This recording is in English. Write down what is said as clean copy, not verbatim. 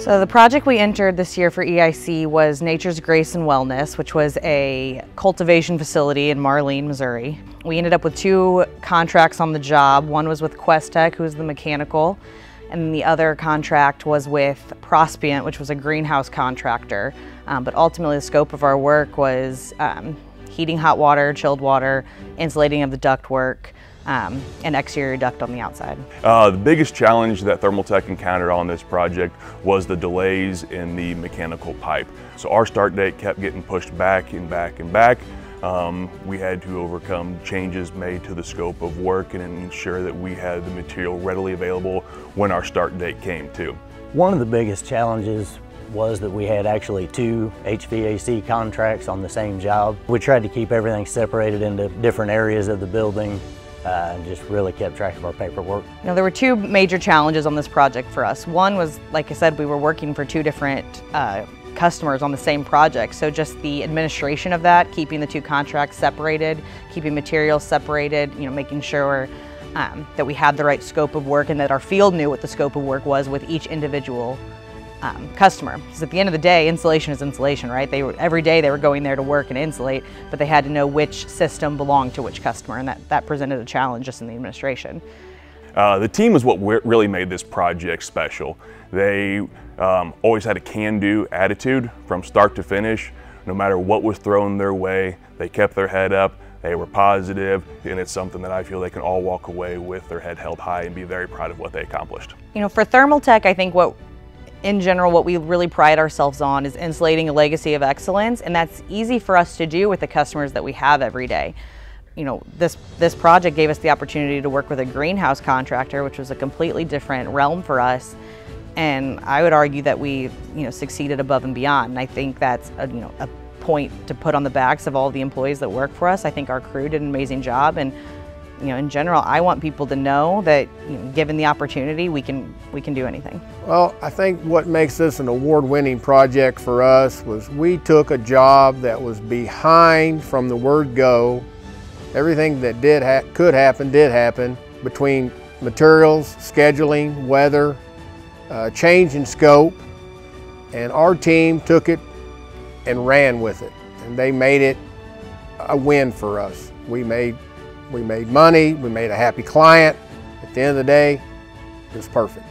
So the project we entered this year for EIC was Nature's Grace and Wellness, which was a cultivation facility in Marlene, Missouri. We ended up with 2 contracts on the job. One was with Tech, who was the mechanical, and the other contract was with Prospient, which was a greenhouse contractor. But ultimately the scope of our work was heating hot water, chilled water, insulating of the ductwork, and exterior duct on the outside. The biggest challenge that Thermaltech encountered on this project was the delays in the mechanical pipe. So our start date kept getting pushed back and back and back. We had to overcome changes made to the scope of work and ensure that we had the material readily available when our start date came too. One of the biggest challenges was that we had actually 2 HVAC contracts on the same job. We tried to keep everything separated into different areas of the building and just really kept track of our paperwork. You know, there were 2 major challenges on this project for us. One was, like I said, we were working for 2 different customers on the same project. So just the administration of that, keeping the 2 contracts separated, keeping materials separated, you know, making sure that we had the right scope of work and that our field knew what the scope of work was with each individual customer. Because at the end of the day, insulation is insulation, right? Every day they were going there to work and insulate, but they had to know which system belonged to which customer, and that presented a challenge just in the administration. The team is what really made this project special. They always had a can-do attitude from start to finish. No matter what was thrown their way, they kept their head up, they were positive, and it's something that I feel they can all walk away with their head held high and be very proud of what they accomplished. You know, for Thermaltech, I think in general, what we really pride ourselves on is insulating a legacy of excellence, and that's easy for us to do with the customers that we have every day. You know, this project gave us the opportunity to work with a greenhouse contractor, which was a completely different realm for us, and I would argue that we, succeeded above and beyond. And I think that's a point to put on the backs of all the employees that work for us. I think our crew did an amazing job, and in general, I want people to know that, given the opportunity, we can do anything. Well, I think what makes this an award-winning project for us was we took a job that was behind from the word go. Everything that could happen did happen, between materials, scheduling, weather, change in scope, and our team took it and ran with it, and they made it a win for us. We made money, we made a happy client. At the end of the day, it was perfect.